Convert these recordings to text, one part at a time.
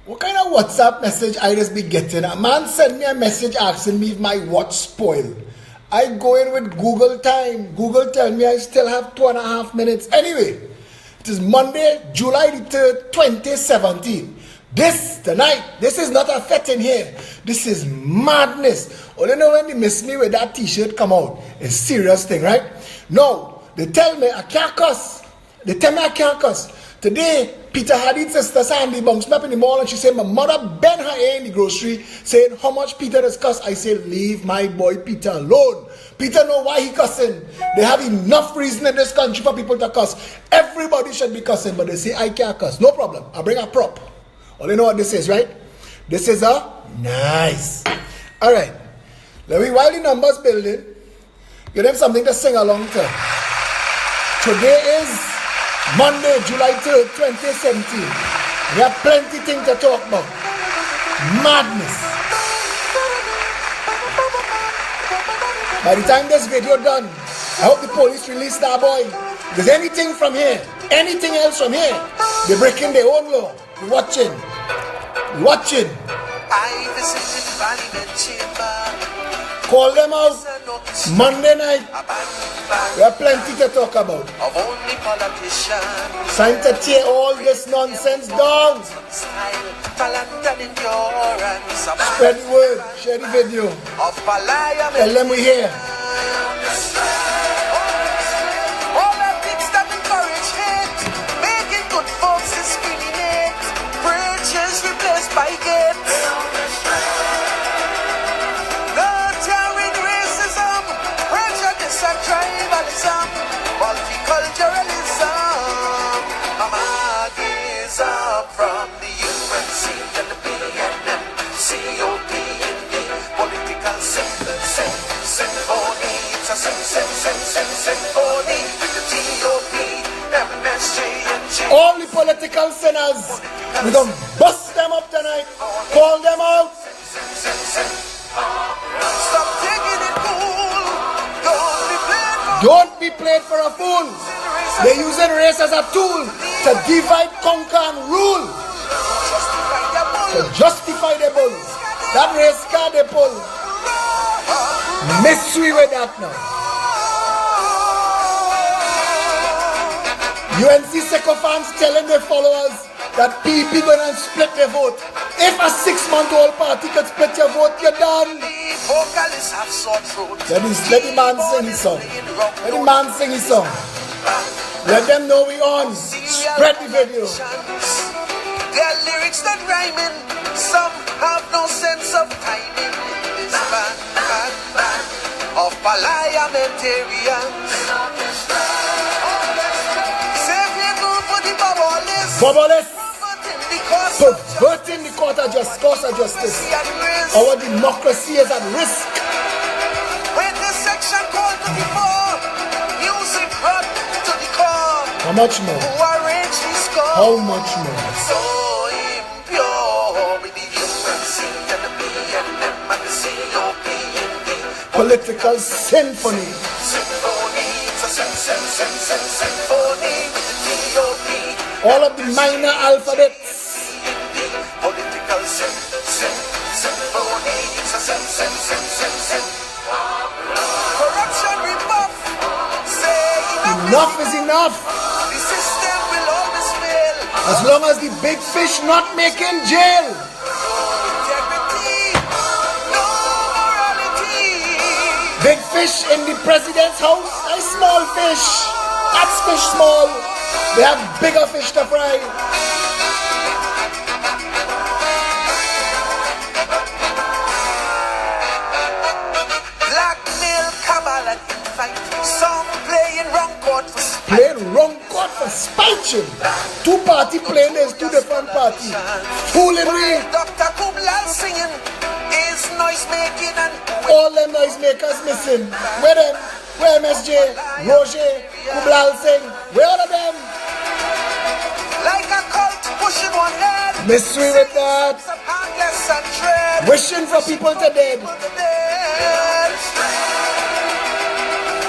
What kind of WhatsApp message I just be getting? A man sent me a message asking me if my watch spoiled. I go in with Google time. Google tell me I still have 2.5 minutes. Anyway, it is Monday, July the 3rd, 2017. This is not a fetting here. This is madness. Only know when they miss me with that t-shirt come out. It's a serious thing, right? No, they tell me I can't cuss. They tell me I can't cuss. Today, Peter Hadid's sister Sandy bounced me up in the mall and she said, my mother bent her ear in the grocery saying how much Peter does cuss. I say, leave my boy Peter alone. Peter know why he cussing. They have enough reason in this country for people to cuss. Everybody should be cussing, but they say, I can't cuss. No problem. I'll bring a prop. All you know what this is, right? This is a nice. All right. While the numbers building, give them something to sing along to. Today is Monday, July 3rd, 2017. We have plenty things to talk about. Madness. By the time this video done, I hope the police release that boy. If there's anything from here, anything else from here, they're breaking their own law. We're watching. We're watching. I visited Parliament Chamber. Call them out Monday night. We have plenty to talk about. Of only politicians. Time to tear all this nonsense down. Spread the word. Share the video. Tell them we're here. Politics that encourage hate, making good folks discriminate. Bridges replaced by gates. Tribalism, multiculturalism, Amagism from the UNC and the PNM, COPND, political symphony, it's a symphony with the TOP, MSJ and J. All the political sinners, we're going to bust them up tonight, call them out. Stop taking it cool. Don't be played for a fool. They're using race as a tool to divide, conquer, and rule. To justify the bull. That race card they pull. Miss we with that now. UNC sycophants telling their followers that PEP gonna split their vote. If a 6-month-old party could split your vote, you're done. Let the man sing his song. Let the man sing his song. Let them know we on. Spread the video. Their lyrics that rhyming, some have no sense of timing. This band of parliamentarians. Save your move for the Bubbles. Subverting the course of justice. Our democracy is at risk. When the section called to the fore, music hot to the core. How much more? Who arranged the score? How much more? So impure with the UNC and the PNM and the COPND. Political symphony. Symphony, it's a symphony with the TOP. All of the minor alphabets. Political symphony, it's a corruption rebuff. Say enough is enough. The system will always fail. As long as the big fish not making jail. No integrity, no morality. Big fish in the president's house, a small fish. That's fish small. They have bigger fish to fry. Blackmail, cabal and fight. Some playing wrong court for spite. Playing wrong court for spiting. Two party playing is two different parties. Fooling me. Dr. Kublal singing is noise making and all them noisemakers missing. Where them? Where MSJ, Roger, Kublal Singh? Where all of them? Like a cult pushing one head. Mystery with that. Wishing for people to dead.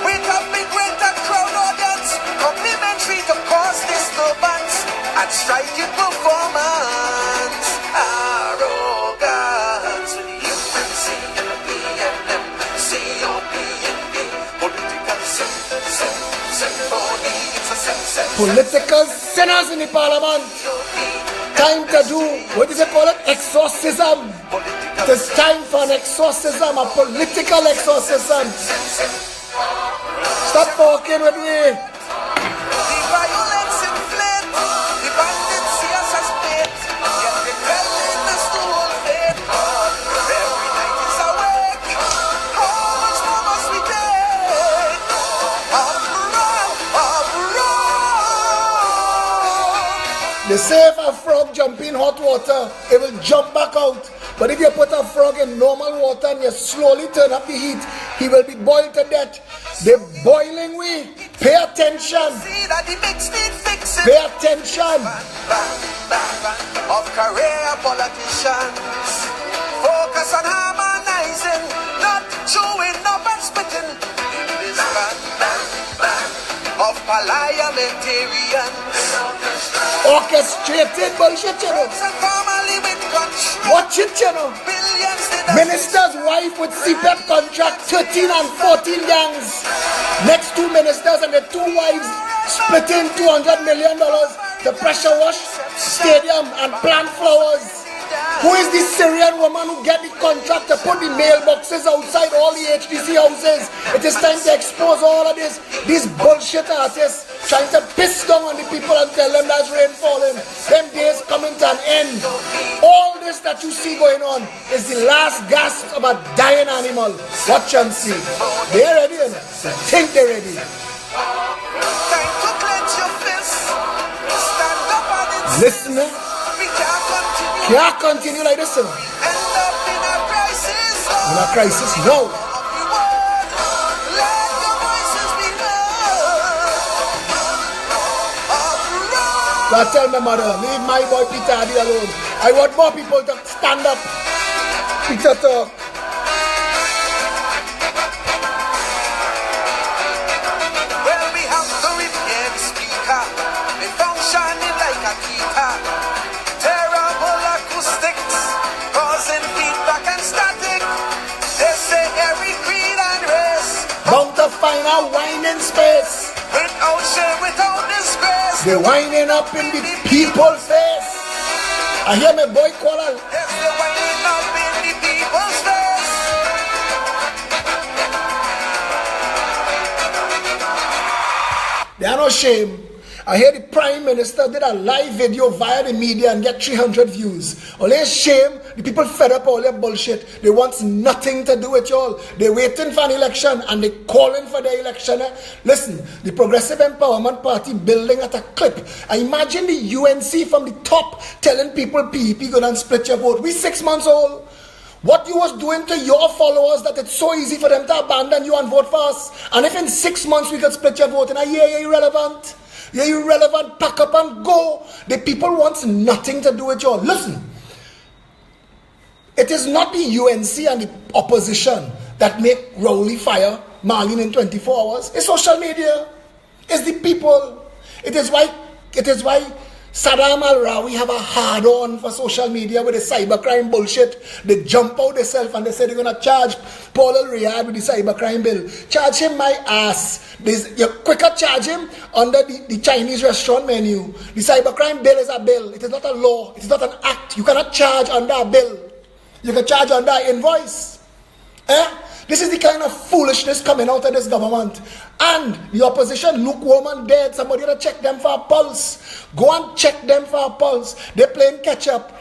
With a big greater crowd audience, complimentary to cause disturbance and striking performance. political sinners in the parliament. Time to do, what is it called? Exorcism. It is time for an exorcism, a political exorcism. Stop talking with me. The violence inflate, the bandits see us as bait, yet they telling us to hold faith. Every night is awake, how much more must we take? They say if a frog jump in hot water, it will jump back out. But if you put a frog in normal water and you slowly turn up the heat, he will be boiled to death. They're boiling we. Pay attention. See that the mix need fixing. Pay attention. Of career politicians, focus on harmonizing, not chewing up and spitting. This of parliamentarians, orchestrated bullshit, you know. Watch it, you know. Minister's wife with CPEP contract, 13 and 14 gangs. Next 2 ministers and the 2 wives splitting $200 million to pressure wash stadium and plant flowers. Who is this Syrian woman who get the contract to put the mailboxes outside all the HDC houses? It is time to expose all of this. These bullshit artists trying to piss down on the people and tell them that's rain falling. Them days coming to an end. All this that you see going on is the last gasp of a dying animal. Watch and see. They're ready, you know? I think they're ready. Time to clench your fists. Stand up and Listen, man. Can't continue like this, sir. End up in a crisis. In a crisis, no. Let your voices be heard. So I tell my mother, leave my boy Peter Hardy alone. I want more people to stand up. Peter talk. Well, we have to repair the speaker. They functioning like a guitar. Terrible acoustics, causing feedback and static. They say every creed and race Bound to find a whining space. without shame, without disgrace. They're whining up in the people's face. I hear my boy call her. Yes, they're winding up in the people's face. They are no shame. I hear the Prime Minister did a live video via the media and get 300 views. Only shame, the people fed up all their bullshit. They want nothing to do with y'all. They're waiting for an election and they're calling for the election. Listen, the Progressive Empowerment Party building at a clip. I imagine the UNC from the top telling people PEP go and split your vote. We 6 months old. What you was doing to your followers that it's so easy for them to abandon you and vote for us. And if in 6 months we could split your vote in a year, you're irrelevant. You're irrelevant, pack up and go. The people want nothing to do with you. Listen, it is not the UNC and the opposition that make Rowley fire Marlene in 24 hours. It's social media. It's the people. It is why Saddam al-Rawi have a hard-on for social media with the cybercrime bullshit. They jump out themselves and they say they're going to charge Paul al-Riyad with the cybercrime bill. Charge him my ass. You quicker charge him under the Chinese restaurant menu. The cybercrime bill is a bill. It is not a law. It is not an act. You cannot charge under a bill. You can charge under an invoice. This is the kind of foolishness coming out of this government. And the opposition lukewarm and dead. Somebody to check them for a pulse. Go and check them for a pulse. They're playing catch up.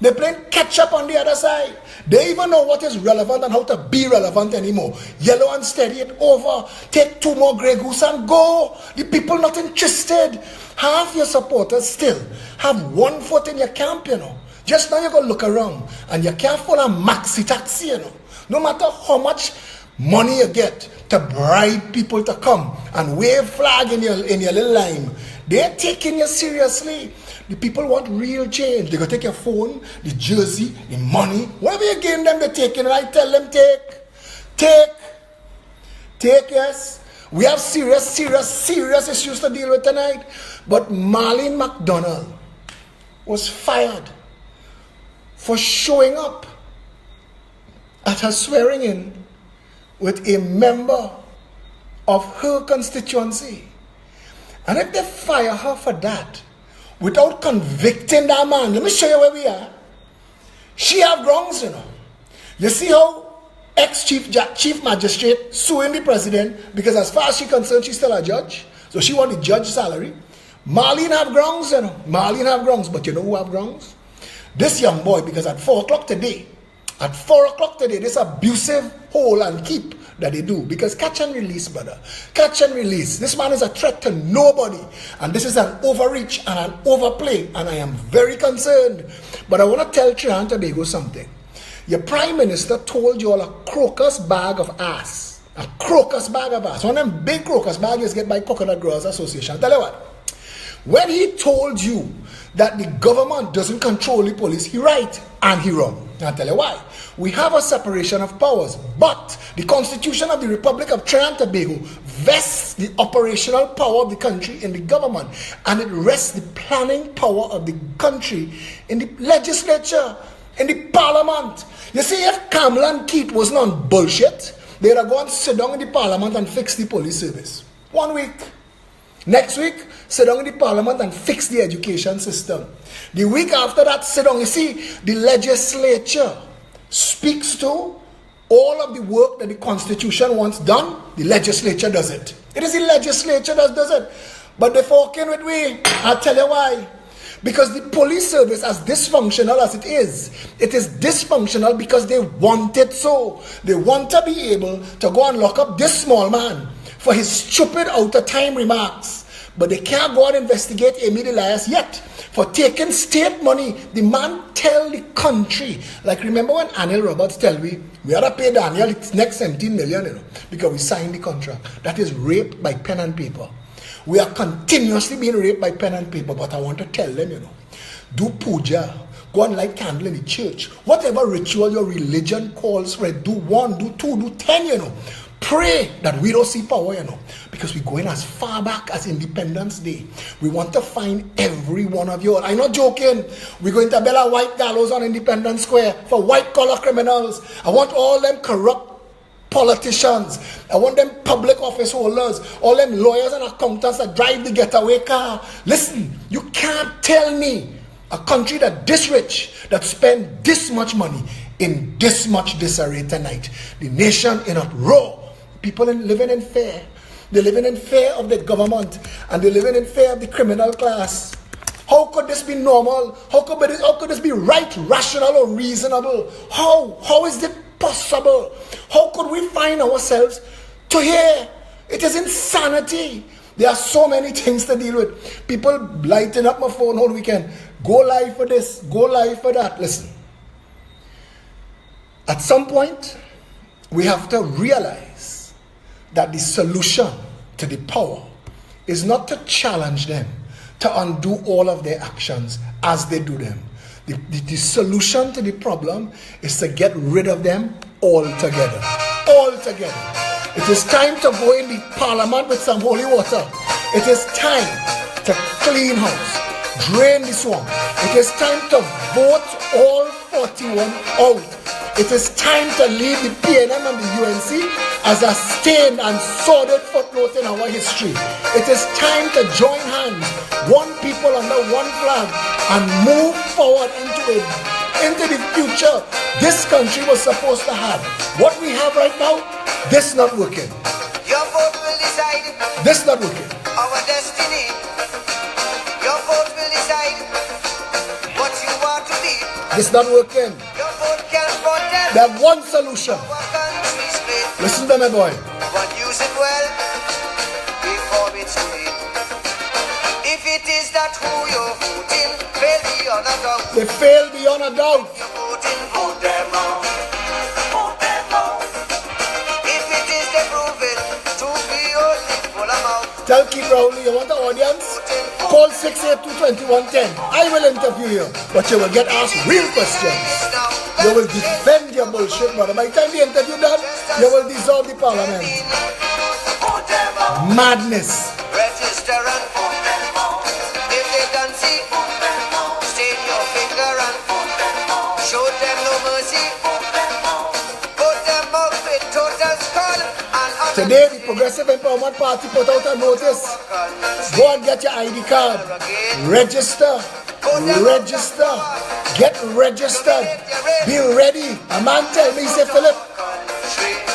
They're playing catch up on the other side. They even know what is relevant and how to be relevant anymore. Yellow and steady it over. Take 2 more Grey Goose and go. The people not interested. Half your supporters still have 1 foot in your camp, you know. Just now you go look around and you can't follow a maxi taxi, you know. No matter how much money you get to bribe people to come and wave flag in your little line, they're taking you seriously. The people want real change. They're going to take your phone, the jersey, the money. Whatever you give them, they're taking. And I tell them, take, yes. We have serious issues to deal with tonight. But Marlene McDonald was fired for showing up at her swearing in with a member of her constituency. And if they fire her for that, without convicting that man, let me show you where we are. She have grounds, you know. You see how ex-chief magistrate suing the president because as far as she's concerned, she's still a judge. So she want the judge salary. Marlene have grounds, you know. Marlene have grounds, but you know who have grounds? This young boy, because at 4 o'clock today, this abusive hold and keep that they do, because catch and release, brother. Catch and release. This man is a threat to nobody. And this is an overreach and an overplay. And I am very concerned. But I want to tell Trinidad and Tobago something. Your prime minister told you all a crocus bag of ass. A crocus bag of ass. One of them big crocus bags get by Coconut Growers Association. I'll tell you what. When he told you that the government doesn't control the police, he right and he wrong. I'll tell you why. We have a separation of powers, but the Constitution of the Republic of Trinidad and Tobago vests the operational power of the country in the government, and it rests the planning power of the country in the legislature, in the parliament. You see, if Kamala and Keith wasn't on bullshit, they'd have gone sit down in the parliament and fix the police service. 1 week. Next week, sit down in the parliament and fix the education system. The week after that, sit down. You see, the legislature speaks to all of the work that the Constitution wants done. The legislature does it. It is the legislature that does it. But they forking with we. I'll tell you why. Because the police service, as dysfunctional as it is dysfunctional because they want it so. They want to be able to go and lock up this small man for his stupid out-of-time remarks. But they can't go and investigate Amy Elias yet for taking state money. The man tell the country. Like, remember when Anil Roberts tell me, we ought to pay Daniel the next 17 million, you know, because we signed the contract. That is rape by pen and paper. We are continuously being raped by pen and paper, but I want to tell them, you know, do puja, go and light candle in the church. Whatever ritual your religion calls for it, do 1, do 2, do 10, you know. Pray that we don't see power, you know, because we're going as far back as Independence Day. We want to find every one of you. I'm not joking. We're going to build a white gallows on Independence Square for white-collar criminals. I want all them corrupt politicians. I want them public office holders, all them lawyers and accountants that drive the getaway car. Listen, you can't tell me a country that this rich, that spend this much money in this much disarray tonight. The nation in a row. People living in fear. They're living in fear of the government, and they're living in fear of the criminal class. How could this be normal? How could this be right, rational, or reasonable? How is it possible? How could we find ourselves to here? It is insanity. There are so many things to deal with. People lighting up my phone all weekend. Go live for this, go live for that. Listen. At some point, we have to realize that the solution to the power is not to challenge them, to undo all of their actions as they do them. The solution to the problem is to get rid of them altogether. Altogether. It is time to go in the parliament with some holy water. It is time to clean house, drain the swamp. It is time to vote all 41 out. It is time to leave the PNM and the UNC as a stained and sordid footnote in our history. It is time to join hands, one people under one flag, and move forward into the future this country was supposed to have. What we have right now, this not working. Your vote will decide. This not working. Our destiny. Your vote will decide what you want to be. This not working. Your vote can protect. They have one solution. Our country's faith. Listen to me, boy. But use it well before it's too late. If it is that who you're voting, fail beyond a doubt. They fail beyond a doubt. You're voting, vote them out. Vote them out. If it is they prove it to be only full amount. Tell Keith Rowley, you want the audience? Call 682-2110. I will interview you, but you will get asked real questions. You will defend your bullshit, brother. By the time the interview done, you will dissolve the parliament. Madness. Register and vote them out. If they can see, stain your finger and show them no mercy. Put them up with total scorn and Today, the Progressive Empowerment Party put out a notice. Go and get your ID card. Register. Register. Get registered. Be ready. A man tell me, he said, Philip,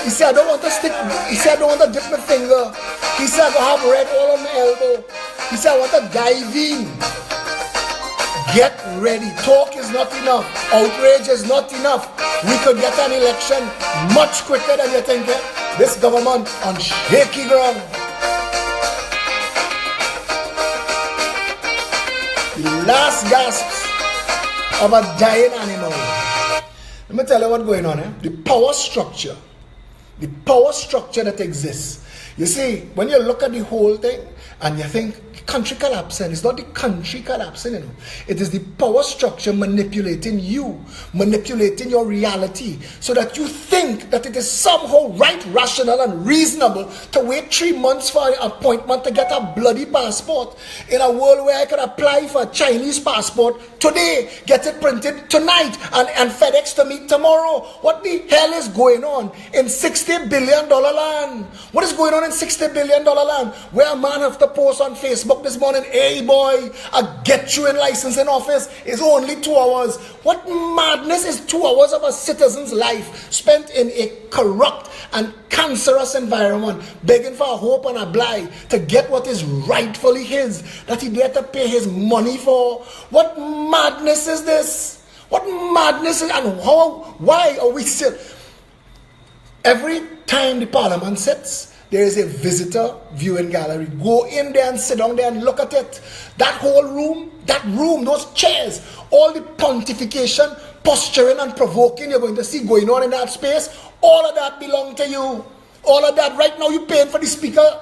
he said, I don't want to stick, he said, I don't want to dip my finger. He said, I don't have red all on my elbow. He said, I want to dive in. Get ready. Talk is not enough. Outrage is not enough. We could get an election much quicker than you think. This government on shaky ground. The last gasps of a dying animal. Let me tell you what's going on. The power structure. The power structure that exists. You see, when you look at the whole thing and you think the country collapsing, it's not the country collapsing, you know. It is the power structure manipulating you, manipulating your reality, so that you think that it is somehow right, rational, and reasonable to wait 3 months for an appointment to get a bloody passport in a world where I could apply for a Chinese passport today, get it printed tonight, and FedEx to me tomorrow. What the hell is going on in $60 billion land? What is going on in $60 billion land? Where a man have to post on Facebook this morning, hey boy, I get you in licensing office is only 2 hours. What madness is 2 hours of a citizen's life spent in a corrupt and cancerous environment, begging for a hope and a blight to get what is rightfully his, that he dare to pay his money for? What madness is this? What madness is, and how, why are we still? Every time the parliament sits, there is a visitor viewing gallery. Go in there and sit down there and look at it. That whole room, those chairs, all the pontification, posturing and provoking you're going to see going on in that space, all of that belong to you. All of that. Right now you're paying for the speaker.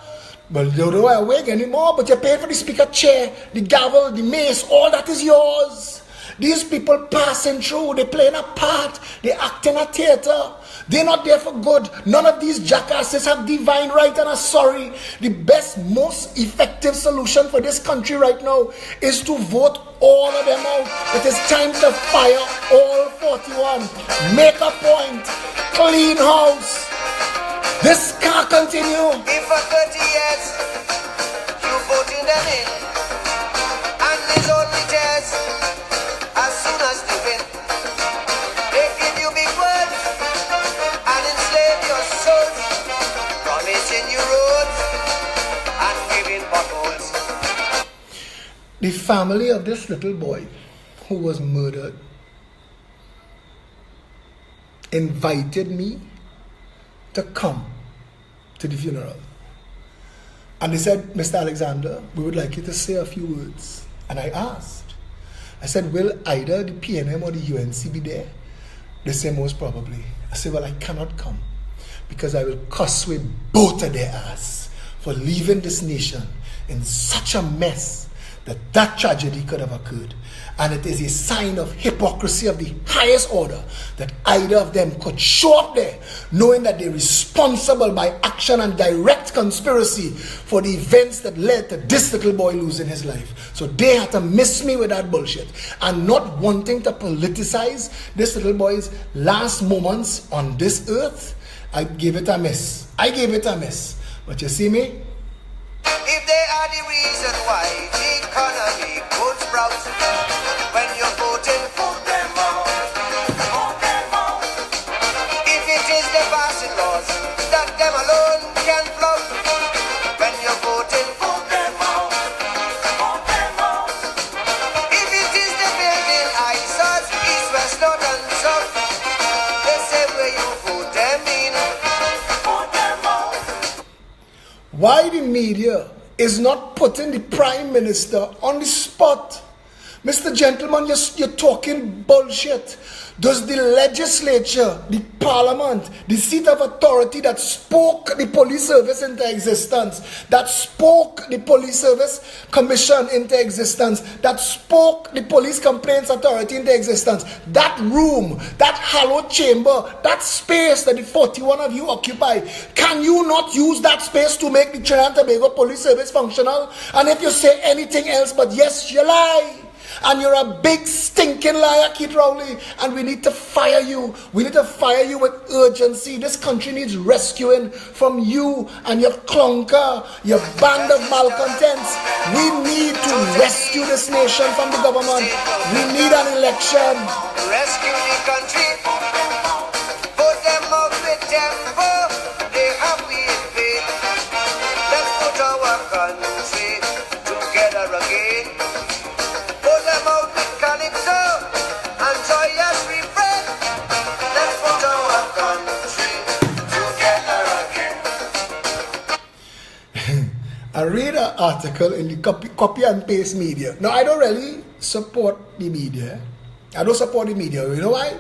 Well, you don't know wig anymore, but you're paying for the speaker chair, the gavel, the mace, all that is yours. These people passing through, they're playing a part, they're acting a theater. They're not there for good. None of these jackasses have divine right and are sorry. The best, most effective solution for this country right now is to vote all of them out. It is time to fire all 41. Make a point. Clean house. This can't continue. If for 30 years you voting them in, and it's only just as soon as they win, they give you big words and enslave your souls, promising you roads and giving potholes. The family of this little boy who was murdered invited me to come to the funeral. And they said, Mr. Alexander, we would like you to say a few words. And I asked, I said, will either the PNM or the UNC be there? They say, most probably. I said, well, I cannot come because I will cuss with both of their ass for leaving this nation in such a mess that tragedy could have occurred. And it is a sign of hypocrisy of the highest order that either of them could show up there knowing that they're responsible by action and direct conspiracy for the events that led to this little boy losing his life. So they had to miss me with that bullshit and not wanting to politicize this little boy's last moments on this earth. I gave it a miss. But you see me? If they are the reason why the economy would sprout, when you're voting, vote them out, vote them out. If it is the passing laws that them alone can flout, when you're voting, vote them out, vote them out. If it is the building ISOs, east, west, north and south, the same way you vote them in, vote them out. Why the media is not putting the Prime Minister on the spot? Mr. Gentleman, you're talking bullshit. Does the legislature, the parliament, the seat of authority that spoke the police service into existence, that spoke the police service commission into existence, that spoke the police complaints authority into existence, that room, that hallowed chamber, that space that the 41 of you occupy, can you not use that space to make the Trinidad and Tobago police service functional? And if you say anything else but yes, you lie. And you're a big stinking liar, Keith Rowley. And we need to fire you. We need to fire you with urgency. This country needs rescuing from you and your clunker, your band of malcontents. We need to rescue this nation from the government. We need an election. Rescue the country. Put them out with tempo. They have been paid. Let's put our country together again. Put them out with calypso and joyous refrain. Let's put our country together again. I read an article in the copy and paste media. Now, I don't really support the media. I don't support the media. You know why?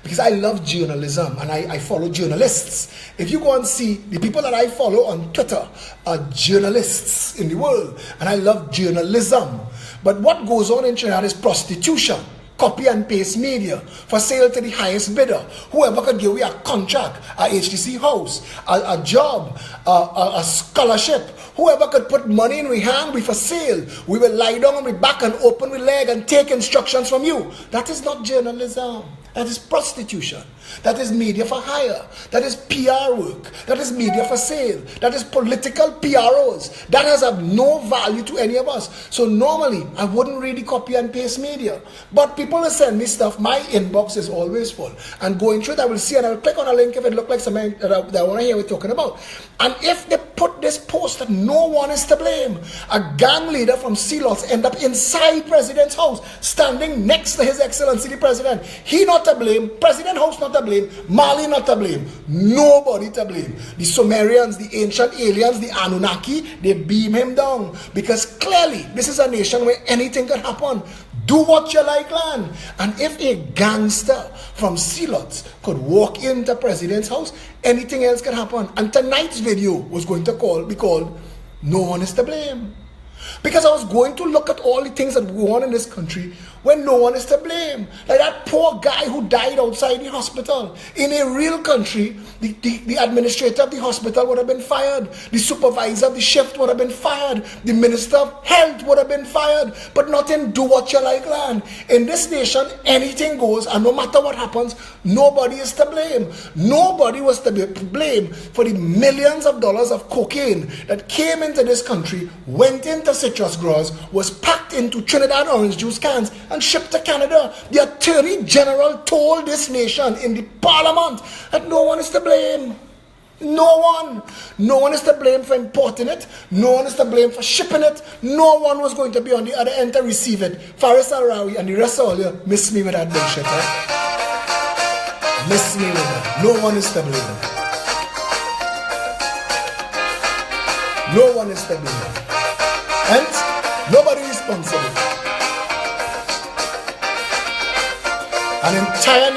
Because I love journalism and I follow journalists. If you go and see, the people that I follow on Twitter are journalists in the world. And I love journalism. But what goes on in Trinidad is prostitution. Copy and paste media for sale to the highest bidder. Whoever could give you a contract, a HTC house, a job, a scholarship. Whoever could put money in we hand, we for sale. We will lie down on we back and open we leg and take instructions from you. That is not journalism. That is prostitution. That is media for hire. That is PR work. That is media for sale. That is political PROs. That has no value to any of us. So normally, I wouldn't read the copy and paste media. But people will send me stuff. My inbox is always full. And going through it, I will see and I will click on a link if it looks like something that I want to hear we're talking about. And if they put this post that no one is to blame, a gang leader from Sealots end up inside President's house, standing next to His Excellency the President. He not to blame, President House not to blame, Mali not to blame, nobody to blame. The Sumerians, the ancient aliens, the Anunnaki, they beam him down. Because clearly, this is a nation where anything can happen. Do what you like, land. And if a gangster from Sealots could walk into President's house, anything else can happen. And tonight's video was going to be called No One Is to Blame. Because I was going to look at all the things that go on in this country when no one is to blame. Like that poor guy who died outside the hospital. In a real country, the administrator of the hospital would have been fired. The supervisor of the shift would have been fired. The minister of health would have been fired. But not in do what you like land. In this nation, anything goes, and no matter what happens, nobody is to blame. Nobody was to be blamed for the millions of dollars of cocaine that came into this country, went into citrus growers, was packed into Trinidad orange juice cans, and shipped to Canada. The Attorney General told this nation in the Parliament that no one is to blame. No one. No one is to blame for importing it. No one is to blame for shipping it. No one was going to be on the other end to receive it. Faris Al-Rawi and the rest of all you miss me with that bullshit. Miss me with that. No one is to blame. No one is to blame. And nobody responsible. An entire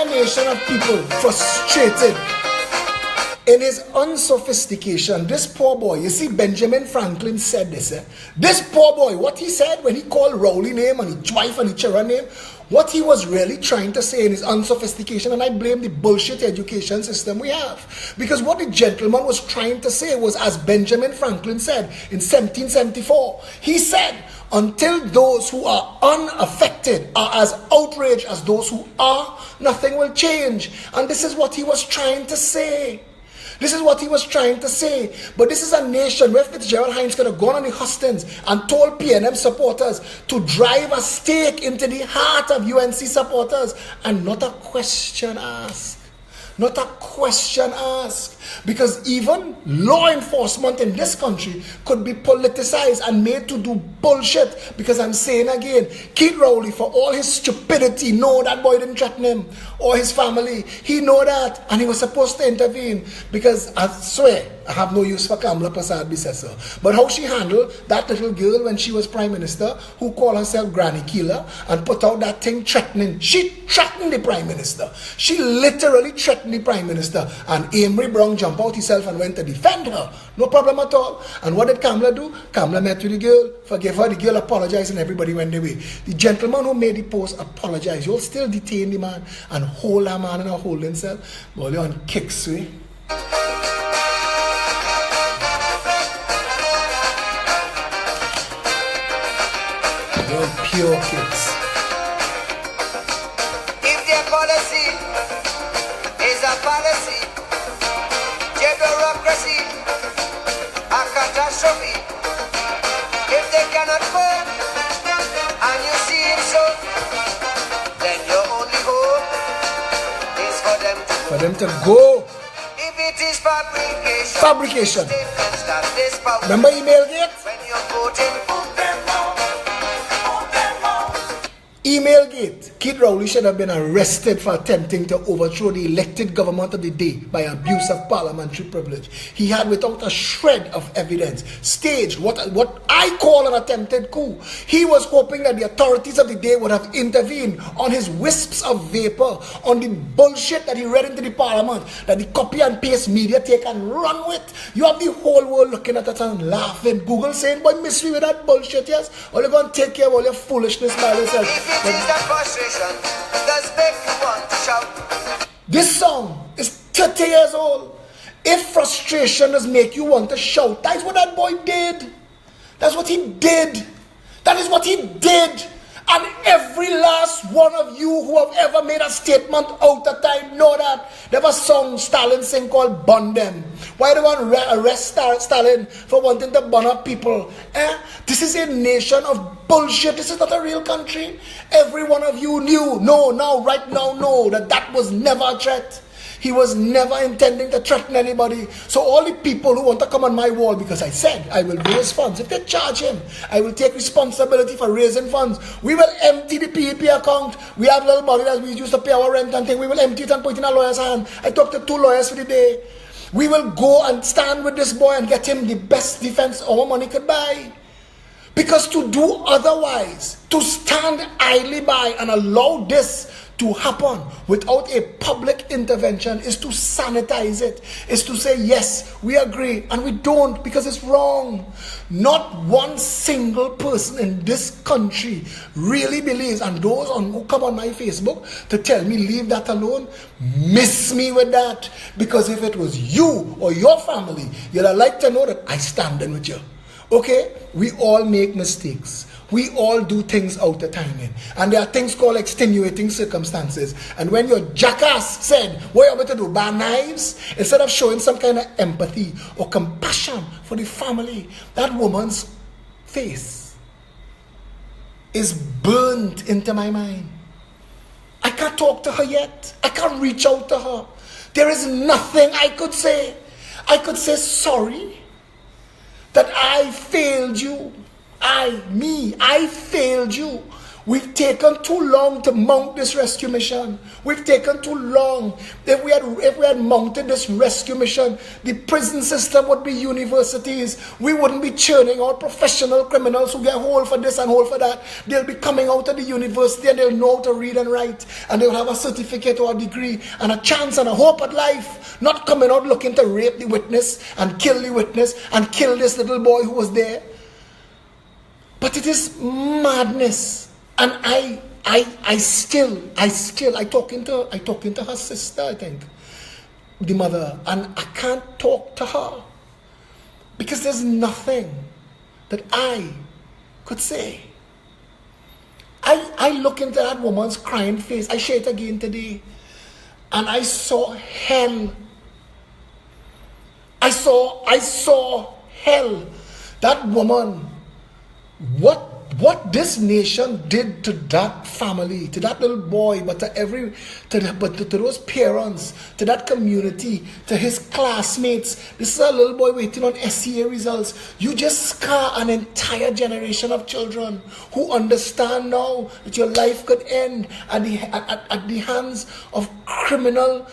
nation of people frustrated in his unsophistication. This poor boy, you see, Benjamin Franklin said this. This poor boy, what he said when he called Rowley name and his wife and his children name, what he was really trying to say in his unsophistication, and I blame the bullshit education system we have. Because what the gentleman was trying to say was, as Benjamin Franklin said in 1774, he said, until those who are unaffected are as outraged as those who are, nothing will change. And this is what he was trying to say. This is what he was trying to say. But this is a nation where Fitzgerald Hines could have gone on the hustings and told PNM supporters to drive a stake into the heart of UNC supporters, and not a question asked. Not a question asked. Because even law enforcement in this country could be politicized and made to do bullshit. Because I'm saying again, Keith Rowley, for all his stupidity, no, that boy didn't threaten him or his family. He know that, and he was supposed to intervene. Because I swear, I have no use for Kamala Prasad-Bissessar. But how she handled that little girl when she was Prime Minister, who called herself Granny Killer, and put out that thing threatening. She threatened the Prime Minister. She literally threatened the Prime Minister. And Amory Brown jumped out himself and went to defend her. No problem at all. And what did Kamala do? Kamala met with the girl, forgave her, the girl apologized, and everybody went away. The gentleman who made the post apologized. You'll still detain the man and hold that man in a holding cell. But you're on kicks, we. pure kids. If their policy is a policy, bureaucracy, a catastrophe, if they cannot cope, and you see it so, then your only hope is for them to go. If it is fabrication, fabrication. This power, Remember Emailgate? when you're voting, Emailgate. Kid Rowley should have been arrested for attempting to overthrow the elected government of the day by abuse of parliamentary privilege. He had, without a shred of evidence, staged what I call an attempted coup. He was hoping that the authorities of the day would have intervened on his wisps of vapor, on the bullshit that he read into the parliament, that the copy and paste media take and run with. You have the whole world looking at it and laughing. Google saying, boy, miss me with that bullshit, yes? Or you're going to take care of all your foolishness by yourself. does make you want to shout. This song is 30 years old. If frustration does make you want to shout, that's what that boy did. That's what he did. That is what he did. And every last one of you who have ever made a statement out of time know that. There was a song Stalin sing called Burn Them. Why do you want to arrest Stalin for wanting to burn up people? This is a nation of bullshit. This is not a real country. Every one of you knew, right now know that that was never a threat. He was never intending to threaten anybody. So all the people who want to come on my wall, because I said I will raise funds. If they charge him, I will take responsibility for raising funds. We will empty the PEP account. We have little money that we used to pay our rent and thing. We will empty it and put it in a lawyer's hand. I talked to 2 lawyers for the day. We will go and stand with this boy and get him the best defense our money could buy. Because to do otherwise, to stand idly by and allow this to happen without a public intervention is to sanitize it, is to say, yes, we agree, and we don't because it's wrong. Not one single person in this country really believes, and those who come on my Facebook to tell me leave that alone, miss me with that. Because if it was you or your family, you'd like to know that I stand in with you. Okay, we all make mistakes. We all do things out of timing. And there are things called extenuating circumstances. And when your jackass said, what are you about to do? Buy knives? Instead of showing some kind of empathy or compassion for the family, that woman's face is burnt into my mind. I can't talk to her yet. I can't reach out to her. There is nothing I could say. I could say sorry that I failed you. I failed you. We've taken too long to mount this rescue mission. We've taken too long. If we had mounted this rescue mission, the prison system would be universities. We wouldn't be churning out professional criminals who get hold for this and hold for that. They'll be coming out of the university and they'll know how to read and write. And they'll have a certificate or a degree and a chance and a hope at life. Not coming out looking to rape the witness and kill the witness and kill this little boy who was there. But it is madness. And I talking to her sister, I think, the mother, and I can't talk to her because there's nothing that I could say. I look into that woman's crying face. I share it again today, and I saw hell. I saw hell. That woman. What this nation did to that family, to that little boy, but to those parents, to that community, to his classmates. This is a little boy waiting on SCA results. You just scar an entire generation of children who understand now that your life could end at the hands of criminal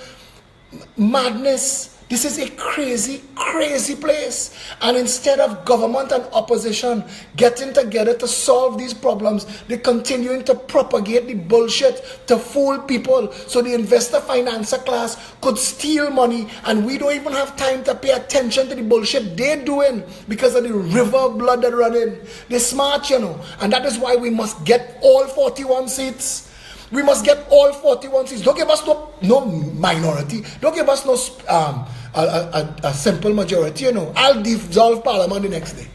madness. This is a crazy, crazy place. And instead of government and opposition getting together to solve these problems, they're continuing to propagate the bullshit to fool people so the investor financer class could steal money, and we don't even have time to pay attention to the bullshit they're doing because of the river of blood that run in. They're smart, you know. And that is why we must get all 41 seats. We must get all 41 seats. Don't give us no minority. Don't give us no a simple majority, you know. I'll dissolve parliament the next day.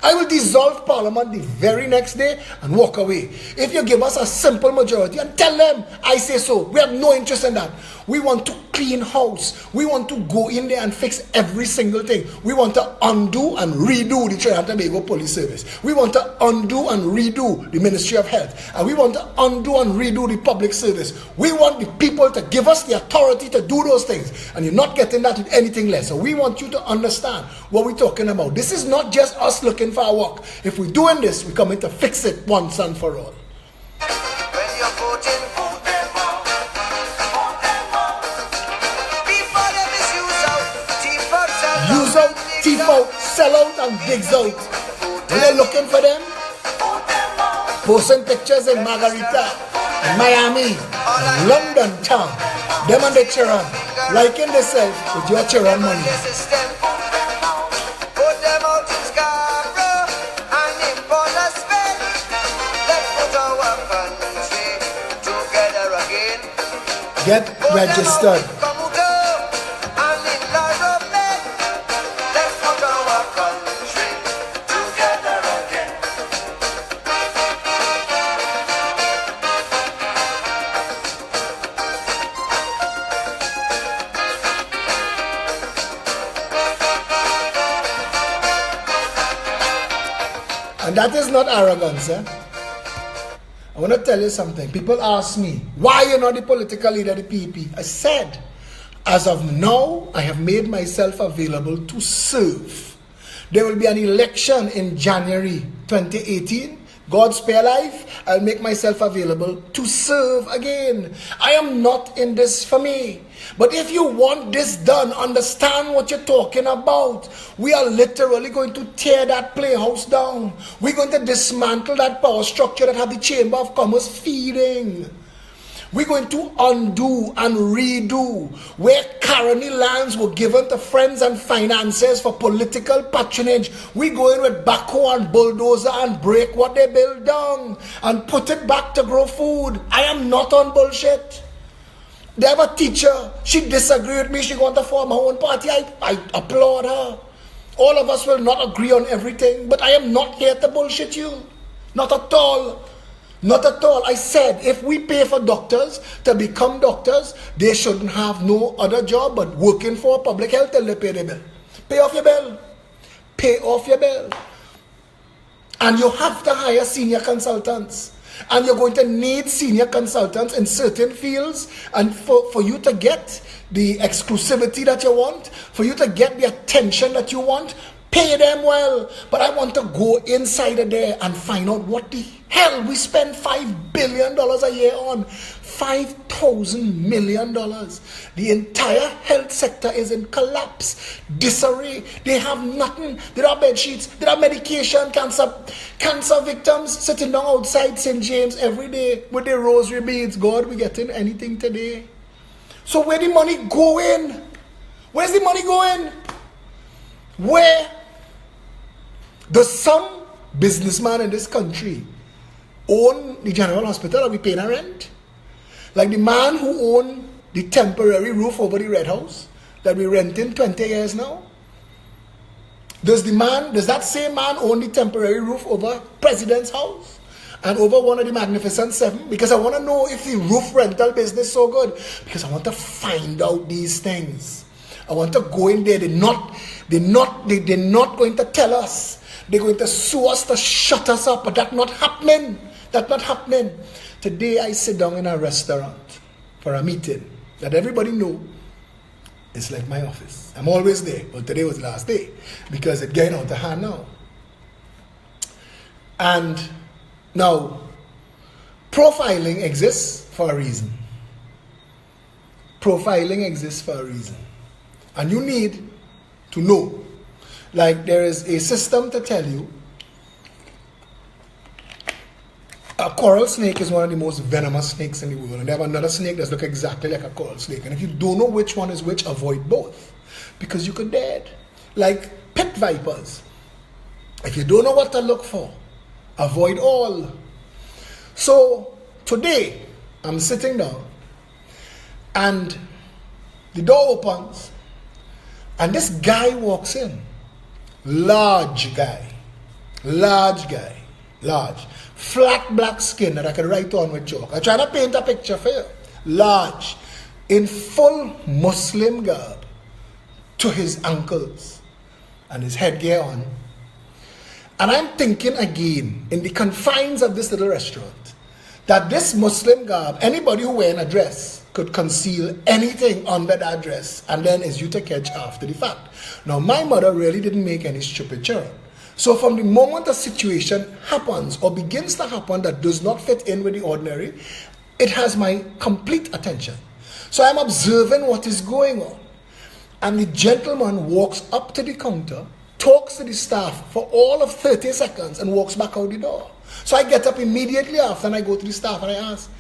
I will dissolve Parliament the very next day and walk away. If you give us a simple majority and tell them, I say so, we have no interest in that. We want to clean house. We want to go in there and fix every single thing. We want to undo and redo the Trinidad and Tobago Police Service. We want to undo and redo the Ministry of Health. And we want to undo and redo the public service. We want the people to give us the authority to do those things. And you're not getting that with anything less. So we want you to understand what we're talking about. This is not just us looking for our work. If we're doing this, we're coming to fix it once and for all. When you're voting, vote them out. Vote them out. Before them is use out, thief out, sell out and digs out. When you're looking for them, posting pictures in Margarita, in Miami, in London town, them and the Chiron, liking themselves with your Chiron money. Put them out in Scarborough and in Bonasville. Let's put our country together again. Get registered. And that is not arrogance, eh? I want to tell you something. People ask me, why you're not the political leader of the PEP? I said, as of now, I have made myself available to serve. There will be an election in January 2018. God spare life, I'll make myself available to serve again. I am not in this for me. But if you want this done, understand what you're talking about. We are literally going to tear that playhouse down. We're going to dismantle that power structure that have the Chamber of Commerce feeding. We're going to undo and redo where Caroni lands were given to friends and financiers for political patronage. We go in with backhoe and bulldozer and break what they build down and put it back to grow food. I am not on bullshit. They have a teacher. She disagreed with me. She want to form her own party. I applaud her. All of us will not agree on everything, but I am not here to bullshit you. Not at all. Not at all. I said, if we pay for doctors to become doctors, they shouldn't have no other job but working for public health till they pay their bill. Pay off your bill. Pay off your bill. And you have to hire senior consultants. And you're going to need senior consultants in certain fields. And for you to get the exclusivity that you want, for you to get the attention that you want, pay them well. But I want to go inside of there and find out what the hell we spend $5 billion a year on. $5,000 million. The entire health sector is in collapse, disarray. They have nothing. There are bed sheets, there are medication. Cancer victims sitting down outside St. James every day with their rosary beads. God, we getting anything today? So where the money going? Where's the money going? Where? Does some businessman in this country own the General Hospital? Are we paying a rent? Like the man who owned the temporary roof over the Red House that we're renting 20 years now? Does that same man own the temporary roof over President's house and over one of the Magnificent Seven? Because I want to know if the roof rental business is so good. Because I want to find out these things. I want to go in there. They're not going to tell us. They're going to sue us to shut us up. But that's not happening. That's not happening. Today I sit down in a restaurant for a meeting that everybody know. It's like my office. I'm always there. But today was the last day because it's getting out of hand now. And now, profiling exists for a reason. Profiling exists for a reason. And you need to know. Like there is a system to tell you a coral snake is one of the most venomous snakes in the world. And they have another snake that looks exactly like a coral snake. And if you don't know which one is which, avoid both. Because you could dead. Like pit vipers. If you don't know what to look for, avoid all. So today, I'm sitting down. And the door opens. And this guy walks in. Large guy. Large guy. Large. Flat black skin that I could write on with chalk. I'm trying to paint a picture for you. Large. In full Muslim garb. To his ankles. And his headgear on. And I'm thinking again, in the confines of this little restaurant, that this Muslim garb, anybody who wearing a dress could conceal anything under that dress, and then is you to catch after the fact. Now, my mother really didn't make any stupid children. So from the moment a situation happens or begins to happen that does not fit in with the ordinary, it has my complete attention. So I'm observing what is going on. And the gentleman walks up to the counter, talks to the staff for all of 30 seconds and walks back out the door. So I get up immediately after and I go to the staff and I ask,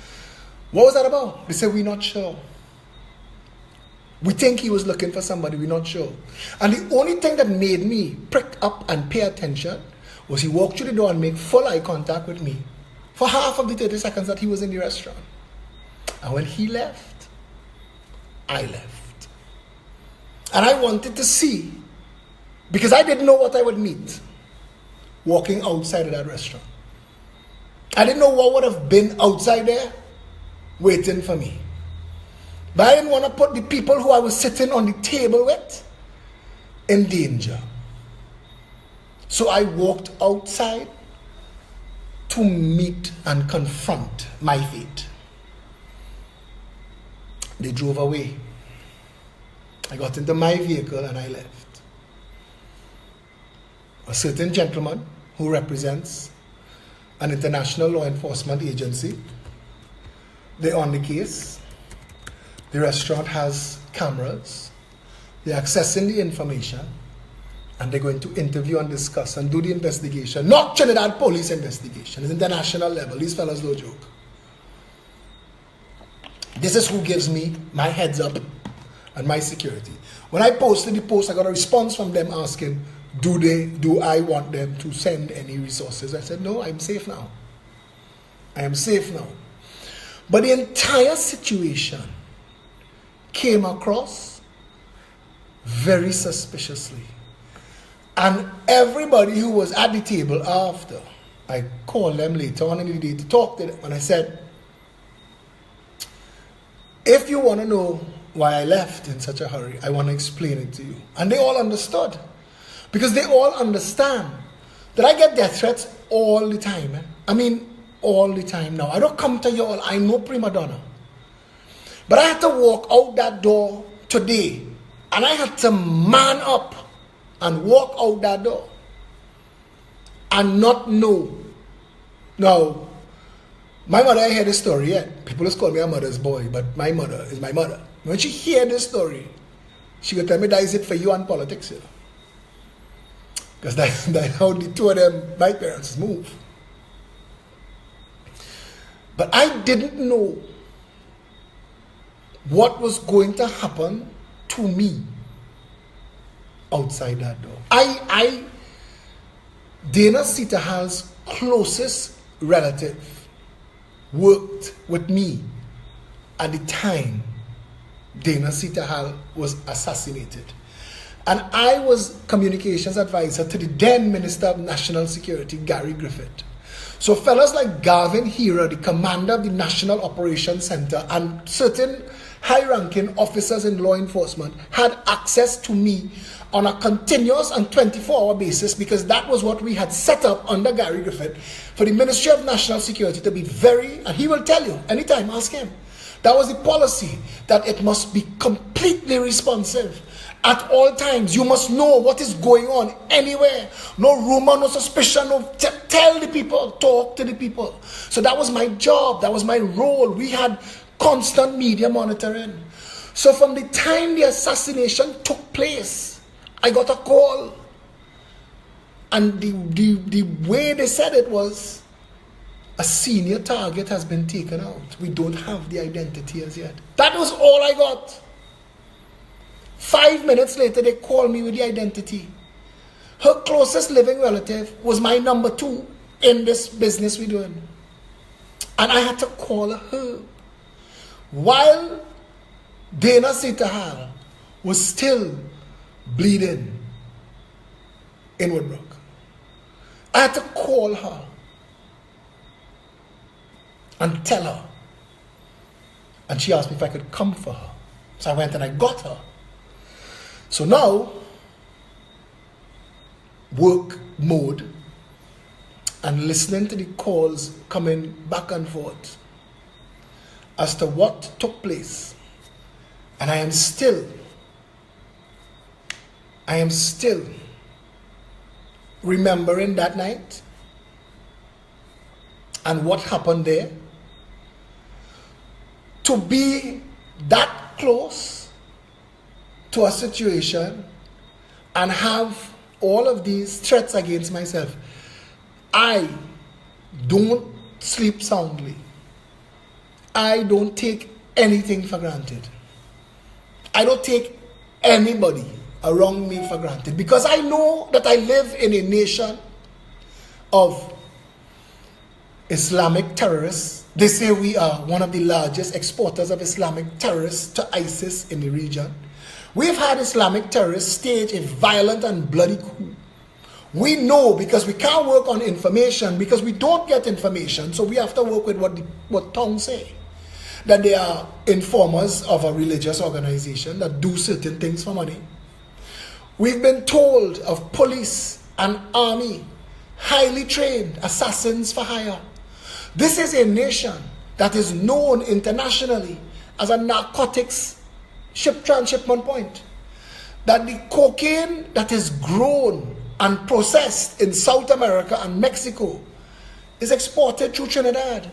what was that about? They said, we're not sure. We think he was looking for somebody, we're not sure. And the only thing that made me prick up and pay attention was he walked through the door and made full eye contact with me for half of the 30 seconds that he was in the restaurant. And when he left, I left. And I wanted to see, because I didn't know what I would meet walking outside of that restaurant. I didn't know what would have been outside there waiting for me. But I didn't want to put the people who I was sitting on the table with in danger. So I walked outside to meet and confront my fate. They drove away. I got into my vehicle and I left. A certain gentleman who represents an international law enforcement agency, they're on the case. The restaurant has cameras. They're accessing the information. And they're going to interview and discuss and do the investigation. Not Trinidad police investigation. It's international level. These fellas don't joke. This is who gives me my heads up and my security. When I posted the post, I got a response from them asking, do I want them to send any resources? I said, no, I'm safe now. I am safe now. But the entire situation came across very suspiciously. And everybody who was at the table after, I called them later on in the day to talk to them. And I said, if you want to know why I left in such a hurry, I want to explain it to you. And they all understood. Because they all understand that I get death threats all the time. Man. I mean, all the time now. I don't come to you all. I know prima donna. But I had to walk out that door today. And I had to man up and walk out that door. And not know. Now, my mother, I heard this story yet. People just call me a mother's boy. But my mother is my mother. When she hear this story, she will tell me that is it for you and politics. You know? Because that's how the two of them, my parents, move. But I didn't know what was going to happen to me outside that door. Dana Sitahal's closest relative worked with me at the time Dana Sitahal was assassinated. And I was communications advisor to the then Minister of National Security, Gary Griffith. So fellas like Garvin Hira, the commander of the National Operations Center, and certain high-ranking officers in law enforcement had access to me on a continuous and 24-hour basis, because that was what we had set up under Gary Griffith for the Ministry of National Security to be very, and he will tell you, anytime, ask him. That was the policy, that it must be completely responsive. At all times, you must know what is going on anywhere. No rumor, no suspicion, no tell the people, talk to the people. So that was my job, that was my role. We had constant media monitoring. So from the time the assassination took place, I got a call. And the way they said it was, a senior target has been taken out. We don't have the identity as yet. That was all I got. 5 minutes later, they called me with the identity. Her closest living relative was my number 2 in this business we're doing. And I had to call her. While Dana Sitahal was still bleeding in Woodbrook. I had to call her and tell her. And she asked me if I could come for her. So I went and I got her. So now, work mode and listening to the calls coming back and forth as to what took place. And I am still remembering that night and what happened there. To be that close to a situation and have all of these threats against myself, I don't sleep soundly. I don't take anything for granted. I don't take anybody around me for granted, because I know that I live in a nation of Islamic terrorists. They say we are one of the largest exporters of Islamic terrorists to ISIS in the region. We've had Islamic terrorists stage a violent and bloody coup. We know, because we can't work on information, because we don't get information, so we have to work with what tongue say. That they are informers of a religious organization that do certain things for money. We've been told of police and army, highly trained assassins for hire. This is a nation that is known internationally as a narcotics transshipment point. That the cocaine that is grown and processed in South America and Mexico is exported through Trinidad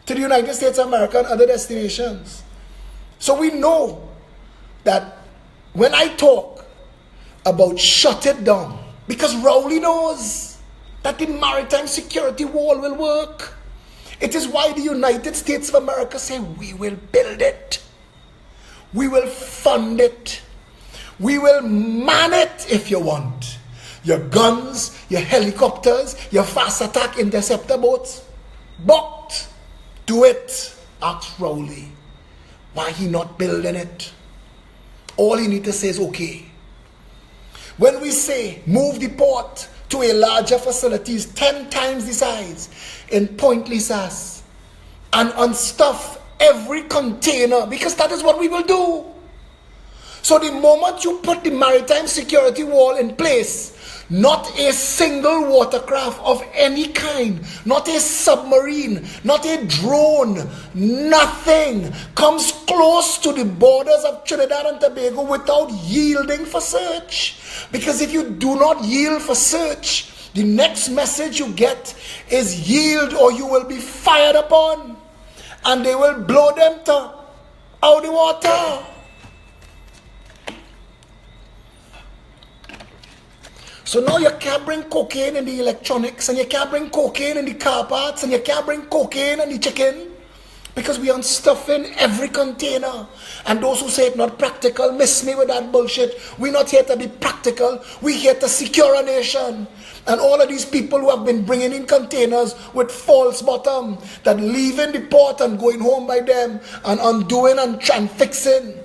to the United States of America and other destinations. So we know that when I talk about shut it down, because Rowley knows that the maritime security wall will work. It is why the United States of America say, we will build it. We will fund it. We will man it if you want. Your guns, your helicopters, your fast attack interceptor boats. But do it. Ask Rowley. Why he not building it? All he need to say is okay. When we say move the port to a larger facilities 10 times the size in Point Lisas and unstuff every container, because that is what we will do. So the moment you put the maritime security wall in place, not a single watercraft of any kind, not a submarine, not a drone, nothing comes close to the borders of Trinidad and Tobago without yielding for search. Because if you do not yield for search, the next message you get is yield or you will be fired upon. And they will blow them to out of the water. So now you can't bring cocaine in the electronics, and you can't bring cocaine in the car parts, and you can't bring cocaine in the chicken, because we are unstuffing every container. And those who say it's not practical, miss me with that bullshit. We're not here to be practical. We're here to secure a nation. And all of these people who have been bringing in containers with false bottom, that leaving the port and going home by them, and undoing and fixing.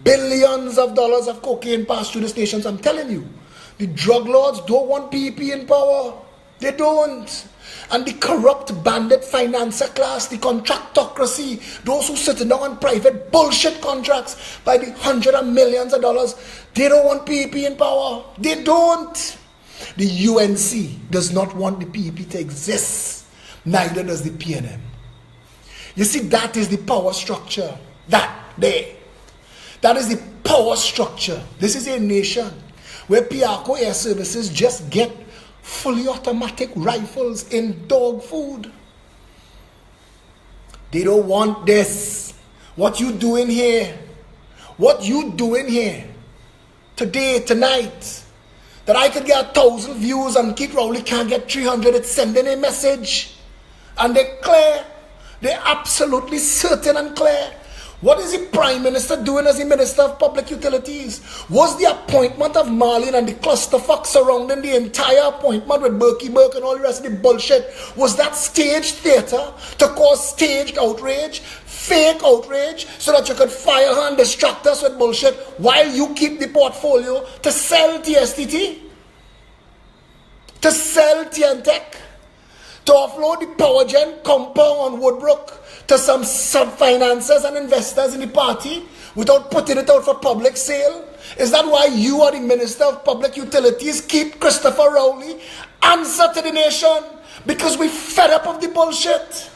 Billions of dollars of cocaine pass through these nations, I'm telling you. The drug lords don't want PEP in power. They don't. And the corrupt bandit financier class, the contractocracy, those who sit down on private bullshit contracts by the hundreds of millions of dollars, they don't want PEP in power. They don't. The UNC does not want the PEP to exist. Neither does the PNM. You see, that is the power structure. That is the power structure. This is a nation where Piarco Air Services just get fully automatic rifles in dog food. They don't want this. What you doing here? What you doing here? Today, tonight, that I could get 1,000 views and Keith Rowley can't get 300, it's sending a message. And they're clear. They're absolutely certain and clear. What is the Prime Minister doing as the Minister of Public Utilities? Was the appointment of Marlene and the clusterfuck surrounding the entire appointment with Berkey Burke and all the rest of the bullshit, was that staged theatre to cause staged outrage, fake outrage, so that you could fire her and distract us with bullshit while you keep the portfolio to sell TSTT? to sell TNTech, to offload the power gen compound on Woodbrook to some sub-financiers and investors in the party without putting it out for public sale? Is that why you are the Minister of Public Utilities? Keep Christopher Rowley. Answer to the nation. Because we fed up of the bullshit.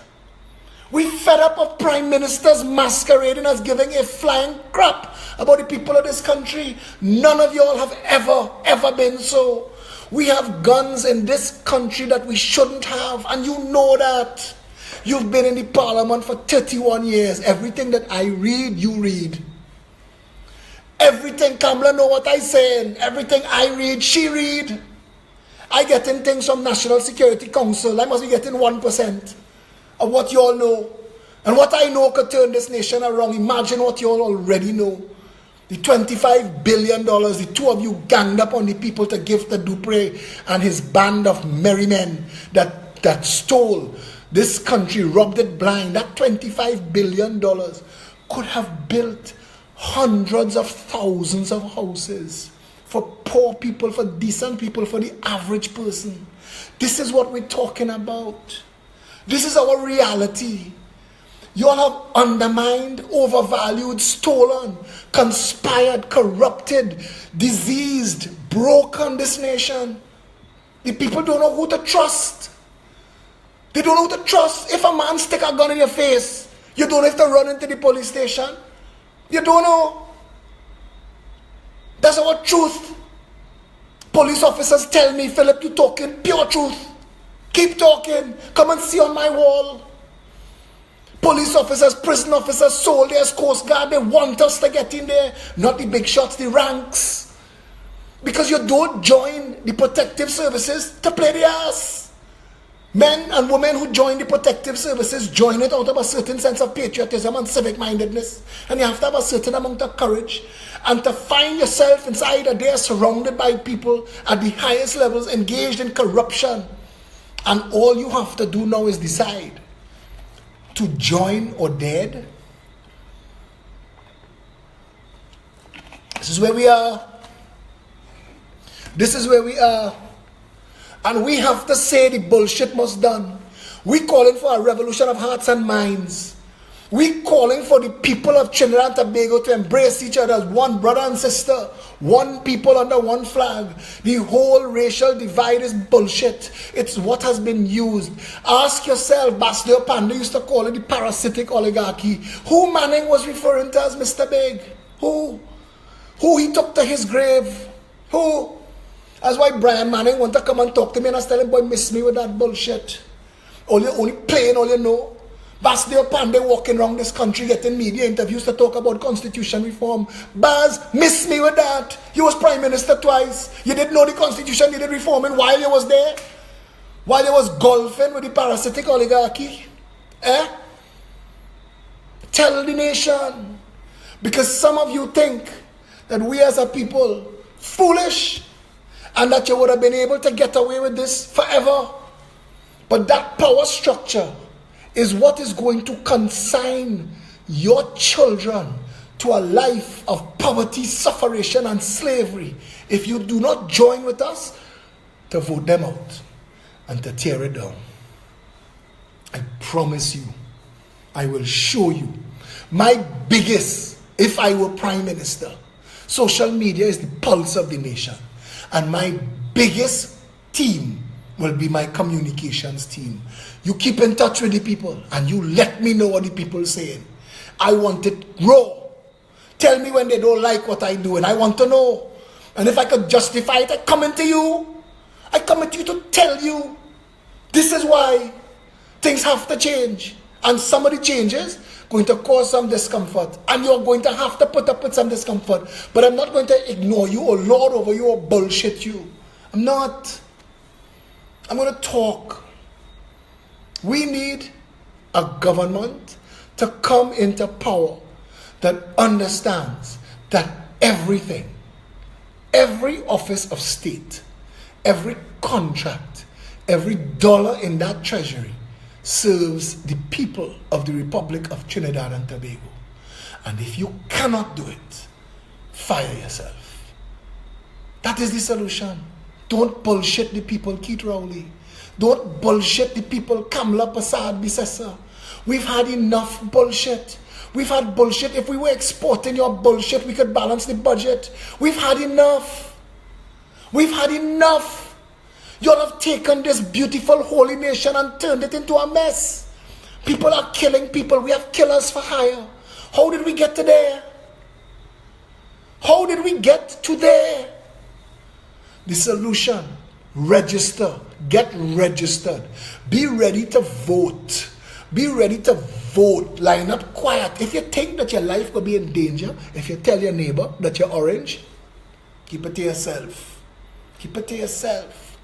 We fed up of prime ministers masquerading as giving a flying crap about the people of this country. None of y'all have ever been so. We have guns in this country that we shouldn't have, and you know that. You've been in the parliament for 31 years. Everything that I read, you read. Everything Kamala know what I saying. Everything I read, she read. I getting things from National Security Council. I must be getting 1% of what you all know. And what I know could turn this nation around. Imagine what you all already know. The $25 billion, the two of you ganged up on the people to give to Dupre and his band of merry men that stole this country, rubbed it blind. That $25 billion could have built hundreds of thousands of houses for poor people, for decent people, for the average person. This is what we're talking about. This is our reality. You all have undermined, overvalued, stolen, conspired, corrupted, diseased, broken this nation. The people don't know who to trust. They don't know who to trust. If a man stick a gun in your face, you don't have to run into the police station. You don't know. That's our truth. Police officers tell me, Philip, you talking pure truth. Keep talking. Come and see on my wall. Police officers, prison officers, soldiers, Coast Guard, they want us to get in there. Not the big shots, the ranks. Because you don't join the protective services to play the ass. Men and women who join the protective services join it out of a certain sense of patriotism and civic mindedness. And you have to have a certain amount of courage. And to find yourself inside a day surrounded by people at the highest levels engaged in corruption. And all you have to do now is decide to join or dead. This is where we are. This is where we are. And we have to say the bullshit must done. We calling for a revolution of hearts and minds. We calling for the people of Trinidad and Tobago to embrace each other as one brother and sister, one people under one flag. The whole racial divide is bullshit. It's what has been used. Ask yourself, Basdeo Panday used to call it the parasitic oligarchy. Who Manning was referring to as Mr. Big? Who? Who he took to his grave? Who? That's why Brian Manning want to come and talk to me and I was telling him, boy, miss me with that bullshit. Only playing all you know. Basdeo Panday walking around this country getting media interviews to talk about constitution reform. Baz, miss me with that. You was prime minister twice. You didn't know the constitution needed reforming while you was there. While you was golfing with the parasitic oligarchy. Tell the nation. Because some of you think that we as a people foolish and that you would have been able to get away with this forever. But that power structure is what is going to consign your children to a life of poverty, suffering, and slavery if you do not join with us to vote them out and to tear it down. I promise you, I will show you my biggest, if I were prime minister, social media is the pulse of the nation. And my biggest team will be my communications team. You keep in touch with the people and you let me know what the people are saying. I want it raw. Tell me when they don't like what I do and I want to know. And if I could justify it, I come into you. I come into you to tell you this is why things have to change. And some of the changes going to cause some discomfort. And you're going to have to put up with some discomfort. But I'm not going to ignore you or lord over you or bullshit you. I'm not. I'm going to talk. We need a government to come into power that understands that everything, every office of state, every contract, every dollar in that treasury serves the people of the Republic of Trinidad and Tobago. And if you cannot do it, fire yourself. That is the solution. Don't bullshit the people, Keith Rowley. Don't bullshit the people, Kamla Prasad Bisesa. We've had enough bullshit. We've had bullshit. If we were exporting your bullshit, we could balance the budget. We've had enough. We've had enough. You have taken this beautiful holy nation and turned it into a mess. People are killing people. We have killers for hire. How did we get to there? How did we get to there? The solution, register. Get registered. Be ready to vote. Be ready to vote. Line up quiet. If you think that your life could be in danger, if you tell your neighbor that you're orange, keep it to yourself. Keep it to yourself.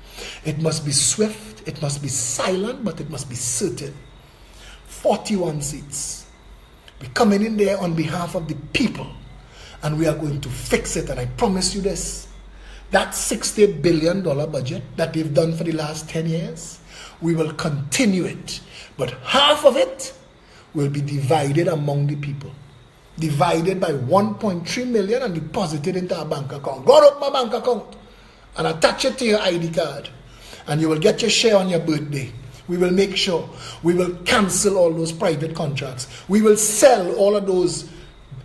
It must be swift. It must be silent, but it must be certain. 41 seats. We're coming in there on behalf of the people, and we are going to fix it. And I promise you this. That $60 billion budget that they've done for the last 10 years, we will continue it. But half of it will be divided among the people. Divided by 1.3 million and deposited into a bank account. Go up my bank account and attach it to your ID card. And you will get your share on your birthday. We will make sure. We will cancel all those private contracts. We will sell all of those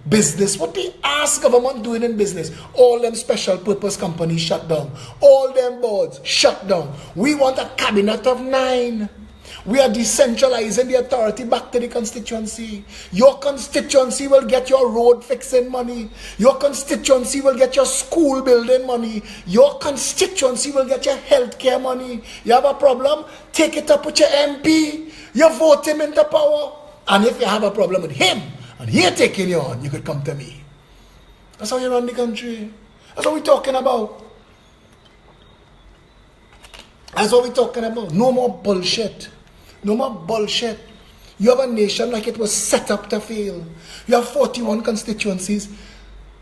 business. What the ass government doing in business? All them special purpose companies shut down. All them boards shut down. We want a cabinet of 9. We are decentralizing the authority back to the constituency. Your constituency will get your road fixing money. Your constituency will get your school building money. Your constituency will get your healthcare money. You have a problem? Take it up with your MP. You vote him into power. And if you have a problem with him, and he taking you on, you could come to me. That's how you run the country. That's what we're talking about. That's what we're talking about. No more bullshit. No more bullshit. You have a nation like it was set up to fail. You have 41 constituencies.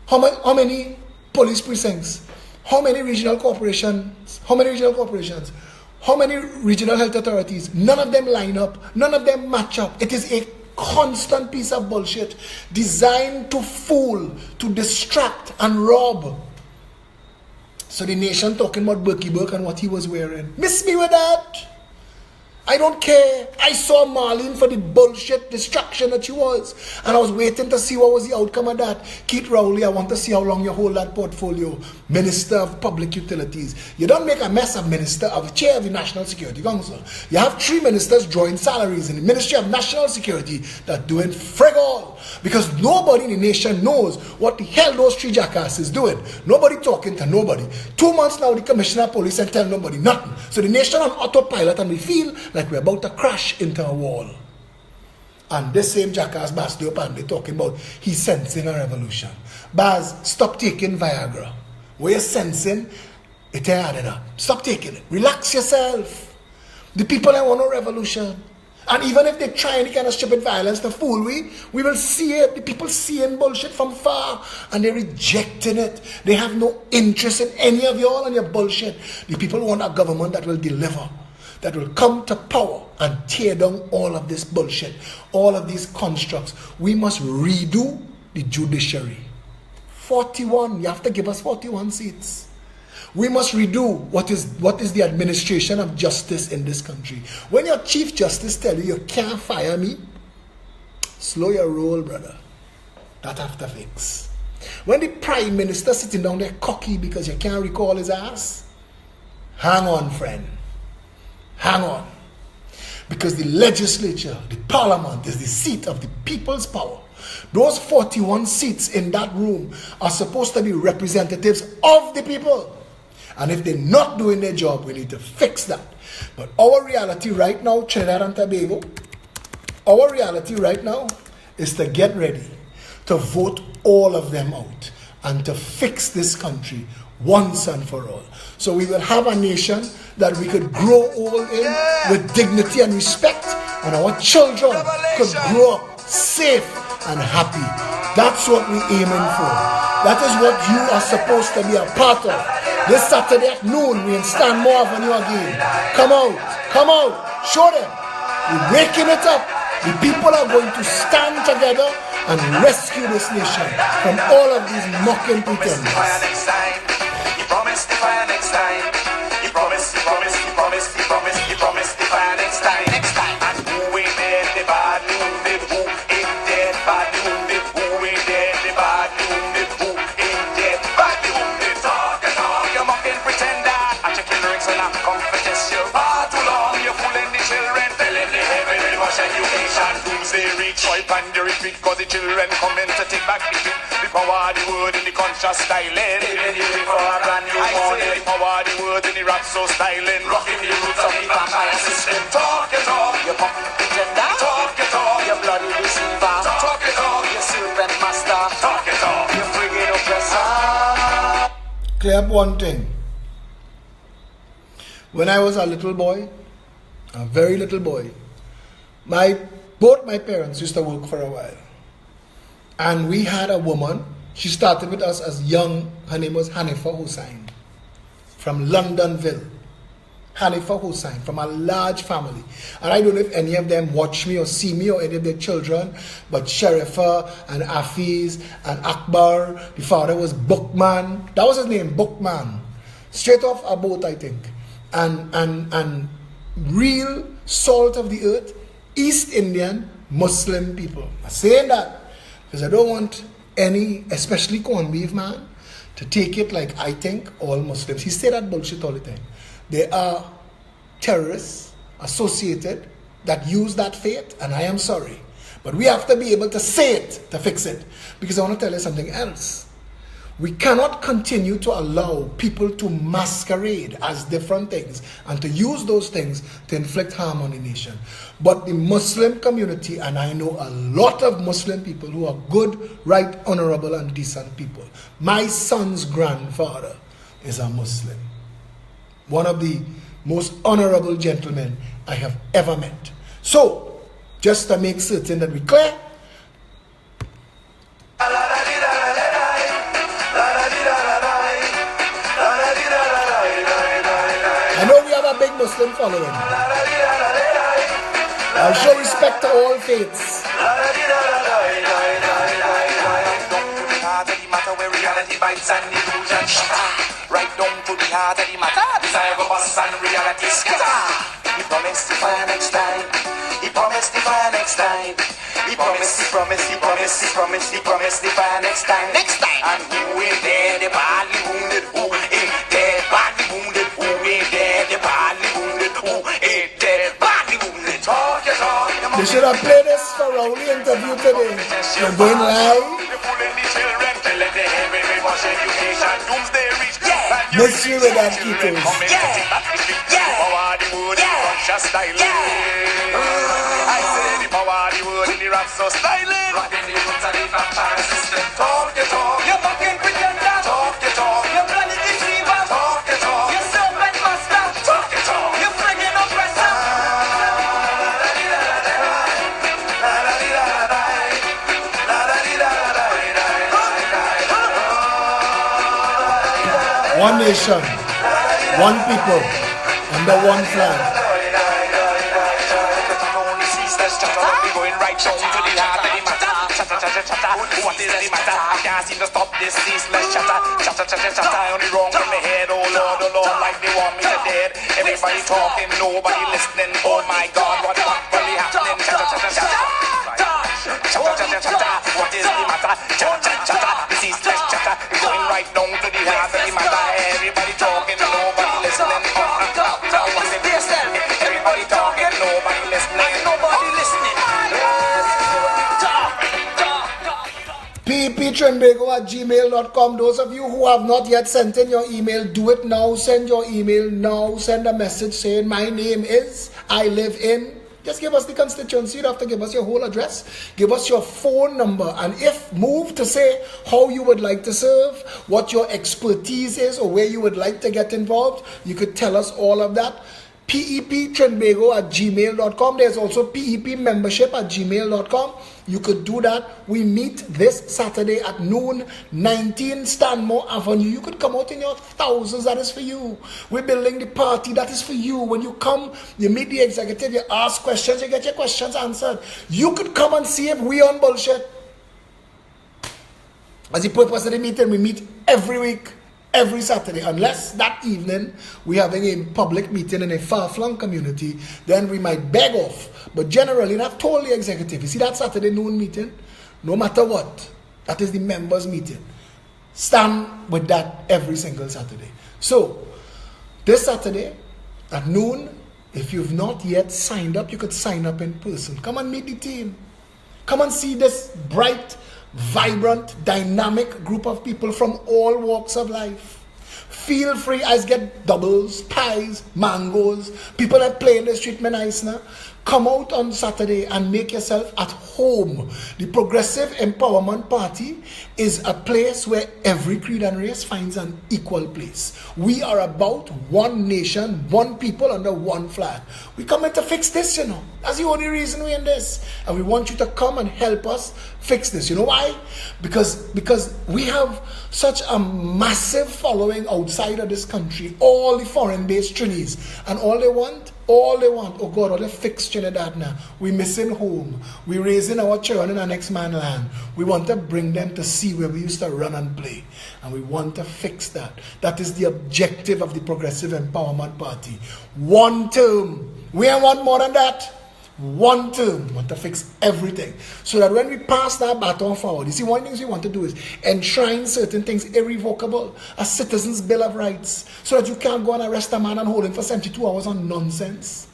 How many police precincts? How many regional corporations? How many regional corporations? How many regional health authorities? None of them line up. None of them match up. It is a constant piece of bullshit designed to fool, to distract and rob. So the nation talking about Berkey Burke and what he was wearing. Miss me with that. I don't care. I saw Marlene for the bullshit distraction that she was. And I was waiting to see what was the outcome of that. Keith Rowley, I want to see how long you hold that portfolio. Minister of Public Utilities. You don't make a mess of Minister of the Chair of the National Security Council. You have 3 ministers drawing salaries in the Ministry of National Security that doing frig all. Because nobody in the nation knows what the hell those 3 jackasses doing. Nobody talking to nobody. 2 months now the Commissioner of Police and tell nobody nothing. So the nation on autopilot and we feel like we're about to crash into a wall. And this same jackass Baz Diopande talking about he's sensing a revolution. Baz, stop taking Viagra. What you're sensing, it ain't adding up. Stop taking it. Relax yourself. The people don't want no revolution. And even if they try any kind of stupid violence to fool we will see it. The people seeing bullshit from far and they're rejecting it. They have no interest in any of y'all and your bullshit. The people want a government that will deliver, that will come to power and tear down all of this bullshit, all of these constructs. We must redo the judiciary. 41, you have to give us 41 seats. We must redo what is the administration of justice in this country. When your Chief Justice tell you can't fire me, slow your roll, brother. That have to fix. When the Prime Minister sitting down there cocky because you can't recall his ass, hang on, friend. Hang on. Because the legislature, the parliament, is the seat of the people's power. Those 41 seats in that room are supposed to be representatives of the people. And if they're not doing their job, we need to fix that. But our reality right now, Trinidad and Tobago, our reality right now is to get ready to vote all of them out and to fix this country once and for all. So we will have a nation that we could grow old in with dignity and respect, and our children could grow up safe and happy. That's what we're aiming for. That is what you are supposed to be a part of. This Saturday at noon, we in Stanmore Avenue again. Come out, show them. We're waking it up. The people are going to stand together and rescue this nation from all of these mocking pretenders. You promised the fire next time. swipe and you repeat, cause the children coming to take back the beat. The power of the word in the conscious styling. Giving you for a brand new morning. The power of the word in the rap so styling. Rocking the roots of the vampire system. Talk it all. You pump the gender. Talk it all. You bloody deceiver. Talk it all. You serpent master. Talk it all. You friggin' oppressor. Clear up one thing. When I was a little boy, a very little boy, both my parents used to work for a while. And we had a woman, she started with us as young, her name was Hanifa Hussain, from Londonville. Hanifa Hussain, from a large family. And I don't know if any of them watch me or see me or any of their children, but Sharifa and Afiz and Akbar, the father was Bookman. That was his name, Bookman. Straight off a boat, I think. And real salt of the earth, East Indian Muslim people. I'm saying that because I don't want any, especially corned beef man, to take it like I think all Muslims. He say that bullshit all the time. There are terrorists associated that use that faith, and I am sorry. But we have to be able to say it to fix it. Because I want to tell you something else. We cannot continue to allow people to masquerade as different things and to use those things to inflict harm on the nation. But the Muslim community, and I know a lot of Muslim people who are good, right, honorable, and decent people. My son's grandfather is a Muslim. One of the most honorable gentlemen I have ever met. So, just to make certain that we're clear, I know we have a big Muslim following. I'll show respect to all faiths. Right down to the heart of the matter. Desire of us and reality scatter. He promised to fire next time. He promised to fire next time. He promised, he promised, he promised, he promised, he promised to fire next time. Next time. And who ain't dead, the badly wounded. Who ain't dead, badly wounded. Who ain't dead, the badly wounded. Who ain't dead, badly wounded. Talk your talk. They should have played this for Rowley interview today. You're going live. Miss you with that Ketos. I say the power of the word in the rap so styling. Rocking the roots of the vampire system. Talk your talk. You're fucking pretender. Talk your talk. You're bloody deceiver. Talk your talk. You're serpent master. Talk your talk. You're friggin' oppressor. One nation, one people, under one flag. What is the matter? I can't seem to stop this ceaseless chatter. Chatter, chatter, chatter, only wrong in my head. Oh Lord, like they want me to dead. Everybody talking, nobody listening. Oh my God, what really happening? Chatter, chatter, chatter. Chatter, chatter, chatter. What is the matter? Chatter, chatter, chatter. This ceaseless chatter is going right down to the heart of the matter. Everybody talking, nobody listening. Everybody talking, nobody listening. Nobody listening. pptrenbego@gmail.com. Those of you who have not yet sent in your email, do it now. Send your email now. Send a message saying, my name is, I live in. Just give us the constituency. You don't have to give us your whole address. Give us your phone number. And if moved, to say how you would like to serve, what your expertise is, or where you would like to get involved, you could tell us all of that. peptrenbego@gmail.com. There's also pepmembership@gmail.com. You could do that. We meet this Saturday at noon, 19 Stanmore Avenue. You could come out in your thousands. That is for you. We're building the party. That is for you. When you come, you meet the executive, you ask questions, you get your questions answered. You could come and see if we on bullshit. As the purpose of the meeting, we meet every week. Every Saturday, unless that evening we're having a public meeting in a far-flung community, then we might beg off. But generally, I've told the executive, you see that Saturday noon meeting, no matter what, that is the members' meeting. Stand with that every single Saturday. So, this Saturday at noon, if you've not yet signed up, you could sign up in person. Come and meet the team. Come and see this bright, vibrant, dynamic group of people from all walks of life. Feel free, as get doubles, pies, mangoes. People that play in the street, man, nice now. Come out on Saturday and make yourself at home. The Progressive Empowerment Party is a place where every creed and race finds an equal place. We are about one nation, one people under one flag. We come in to fix this, you know. That's the only reason we're in this. And we want you to come and help us fix this. You know why? Because we have such a massive following outside of this country. All the foreign-based Trinis. And all they want, oh God, all they fix Trinidad now. We missing home. We raising our children in our next man land. We want to bring them to see where we used to run and play. And we want to fix that. That is the objective of the Progressive Empowerment Party. One term. We don't want more than that. One term. We want to fix everything. So that when we pass that baton forward, you see, one of the things we want to do is enshrine certain things irrevocable. A citizen's bill of rights. So that you can't go and arrest a man and hold him for 72 hours on nonsense.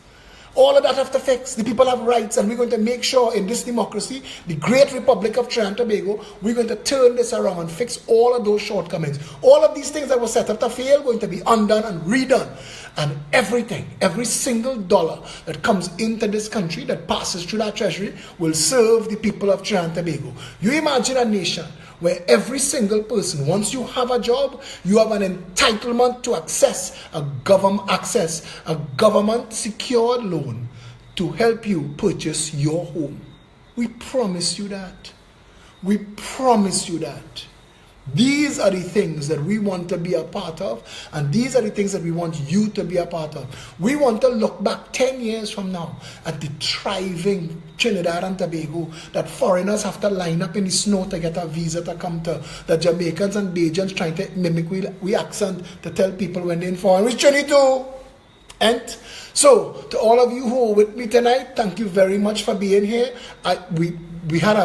All of that have to fix. The people have rights, and we're going to make sure in this democracy, the great Republic of Trinidad and Tobago, we're going to turn this around and fix all of those shortcomings. All of these things that were set up to fail, going to be undone and redone. And everything, every single dollar that comes into this country, that passes through that treasury, will serve the people of Trinidad and Tobago. You imagine a nation where every single person, once you have a job, you have an entitlement to access a government secured loan to help you purchase your home. We promise you that. We promise you that. These are the things that we want to be a part of, and these are the things that we want you to be a part of. We want to look back 10 years from now at the thriving Trinidad and Tobago that foreigners have to line up in the snow to get a visa to come to, the Jamaicans and Bajans trying to mimic we accent to tell people when they're in foreign, which Trinidad. And so, to all of you who are with me tonight, thank you very much for being here. We had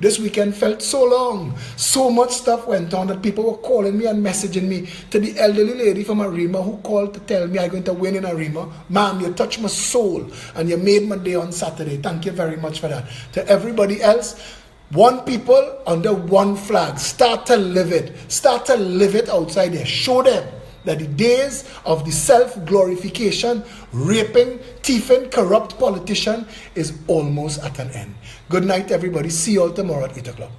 this weekend felt so long. So much stuff went on that people were calling me and messaging me. To the elderly lady from Arima who called to tell me I'm going to win in Arima. Ma'am, you touched my soul and you made my day on Saturday. Thank you very much for that. To everybody else, one people under one flag. Start to live it. Start to live it outside there. Show them that the days of the self-glorification, raping, thieving, corrupt politician is almost at an end. Good night, everybody. See you all tomorrow at 8 o'clock.